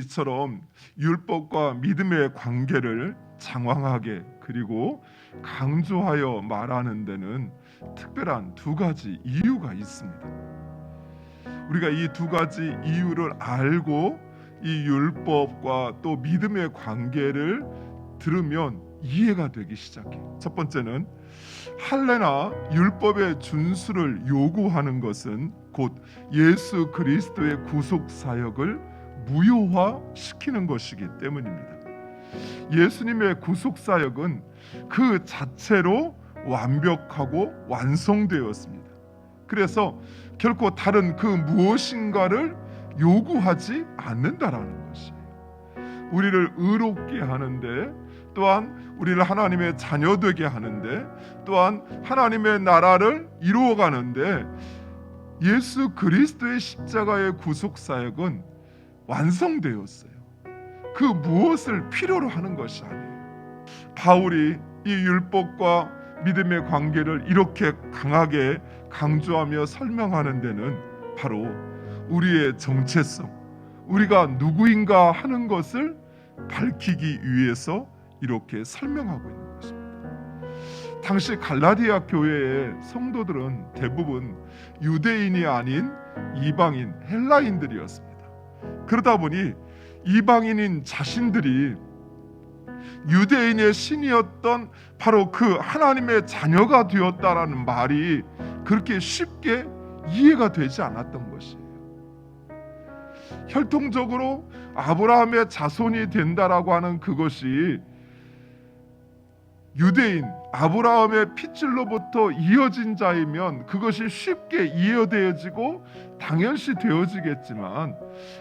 이처럼 율법과 믿음의 관계를 장황하게 그리고 강조하여 말하는 데는 특별한 두 가지 이유가 있습니다. 우리가 이 두 가지 이유를 알고 이 율법과 또 믿음의 관계를 들으면 이해가 되기 시작해요. 첫 번째는 할례나 율법의 준수를 요구하는 것은 곧 예수 그리스도의 구속 사역을 무효화시키는 것이기 때문입니다. 예수님의 구속 사역은 그 자체로 완벽하고 완성되었습니다. 그래서 결코 다른 그 무엇인가를 요구하지 않는다라는 것이에요. 우리를 의롭게 하는데, 또한 우리를 하나님의 자녀 되게 하는데, 또한 하나님의 나라를 이루어가는데 예수 그리스도의 십자가의 구속 사역은 완성되었어요. 그 무엇을 필요로 하는 것이 아니에요. 바울이 이 율법과 믿음의 관계를 이렇게 강하게 강조하며 설명하는 데는 바로 우리의 정체성, 우리가 누구인가 하는 것을 밝히기 위해서 이렇게 설명하고 있는 것입니다. 당시 갈라디아 교회의 성도들은 대부분 유대인이 아닌 이방인, 헬라인들이었습니다. 그러다 보니 이방인인 자신들이 유대인의 신이었던 바로 그 하나님의 자녀가 되었다라는 말이 그렇게 쉽게 이해가 되지 않았던 것이에요. 혈통적으로 아브라함의 자손이 된다라고 하는 그것이 유대인 아브라함의 핏줄로부터 이어진 자이면 그것이 쉽게 이해되어지고 당연시 되어지겠지만,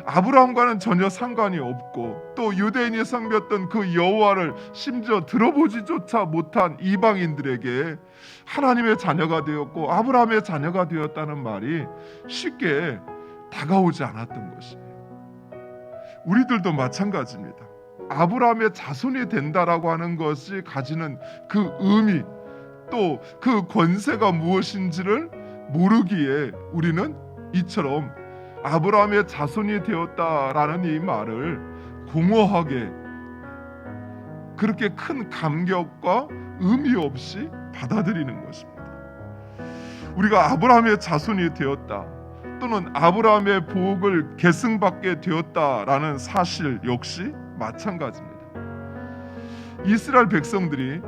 아브라함과는 전혀 상관이 없고 또 유대인이 섬겼던 그 여호와를 심지어 들어보지조차 못한 이방인들에게 하나님의 자녀가 되었고 아브라함의 자녀가 되었다는 말이 쉽게 다가오지 않았던 것이에요. 우리들도 마찬가지입니다. 아브라함의 자손이 된다라고 하는 것이 가지는 그 의미, 또 그 권세가 무엇인지를 모르기에 우리는 이처럼 아브라함의 자손이 되었다라는 이 말을 공허하게, 그렇게 큰 감격과 의미 없이 받아들이는 것입니다. 우리가 아브라함의 자손이 되었다, 또는 아브라함의 복을 계승받게 되었다라는 사실 역시 마찬가지입니다. 이스라엘 백성들이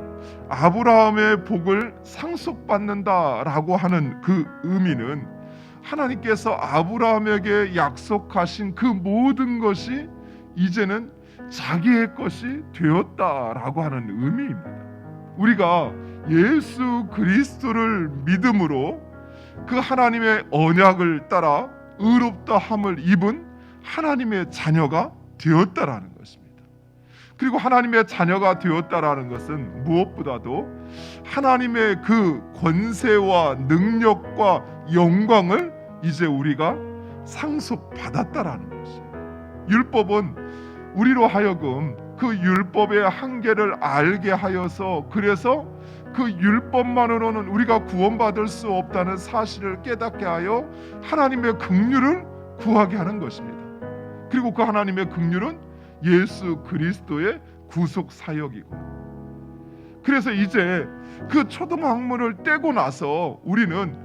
아브라함의 복을 상속받는다라고 하는 그 의미는 하나님께서 아브라함에게 약속하신 그 모든 것이 이제는 자기의 것이 되었다라고 하는 의미입니다. 우리가 예수 그리스도를 믿음으로 그 하나님의 언약을 따라 의롭다 함을 입은 하나님의 자녀가 되었다라는 것입니다. 그리고 하나님의 자녀가 되었다라는 것은 무엇보다도 하나님의 그 권세와 능력과 영광을 이제 우리가 상속받았다라는 것이에요. 율법은 우리로 하여금 그 율법의 한계를 알게 하여서, 그래서 그 율법만으로는 우리가 구원받을 수 없다는 사실을 깨닫게 하여 하나님의 긍휼을 구하게 하는 것입니다. 그리고 그 하나님의 긍휼은 예수 그리스도의 구속 사역이고, 그래서 이제 그 초등학문을 떼고 나서 우리는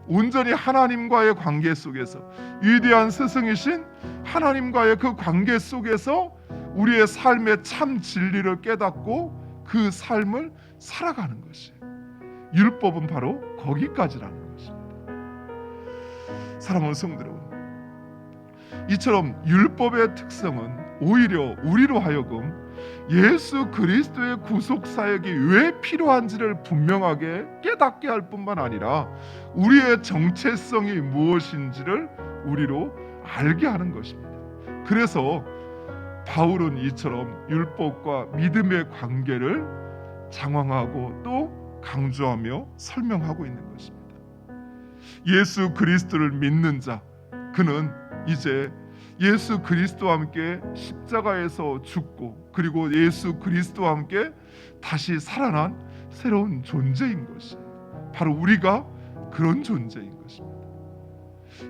온전히 하나님과의 관계 속에서, 위대한 스승이신 하나님과의 그 관계 속에서 우리의 삶의 참 진리를 깨닫고 그 삶을 살아가는 것이에요. 율법은 바로 거기까지라는 것입니다. 사랑하는 성도 여러분, 이처럼 율법의 특성은 오히려 우리로 하여금 예수 그리스도의 구속 사역이 왜 필요한지를 분명하게 깨닫게 할 뿐만 아니라 우리의 정체성이 무엇인지를 우리로 알게 하는 것입니다. 그래서 바울은 이처럼 율법과 믿음의 관계를 장황하고 또 강조하며 설명하고 있는 것입니다. 예수 그리스도를 믿는 자, 그는 이제 예수 그리스도와 함께 십자가에서 죽고, 그리고 예수 그리스도와 함께 다시 살아난 새로운 존재인 것이에요. 바로 우리가 그런 존재인 것입니다.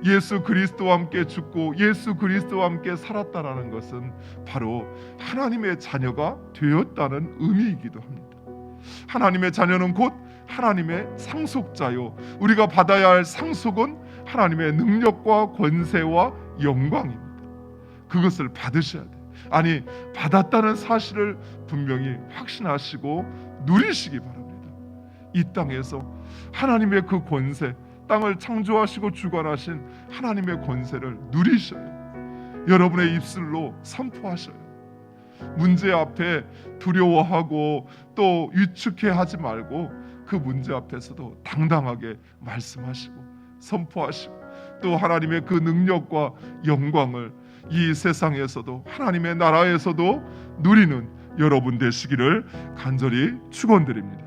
예수 그리스도와 함께 죽고 예수 그리스도와 함께 살았다라는 것은 바로 하나님의 자녀가 되었다는 의미이기도 합니다. 하나님의 자녀는 곧 하나님의 상속자요, 우리가 받아야 할 상속은 하나님의 능력과 권세와 영광입니다. 그것을 받으셔야 돼요. 아니, 받았다는 사실을 분명히 확신하시고 누리시기 바랍니다. 이 땅에서 하나님의 그 권세, 땅을 창조하시고 주관하신 하나님의 권세를 누리셔요. 여러분의 입술로 선포하셔요. 문제 앞에 두려워하고 또 위축해하지 말고 그 문제 앞에서도 당당하게 말씀하시고 선포하시고 또 하나님의 그 능력과 영광을 이 세상에서도 하나님의 나라에서도 누리는 여러분 되시기를 간절히 축원드립니다.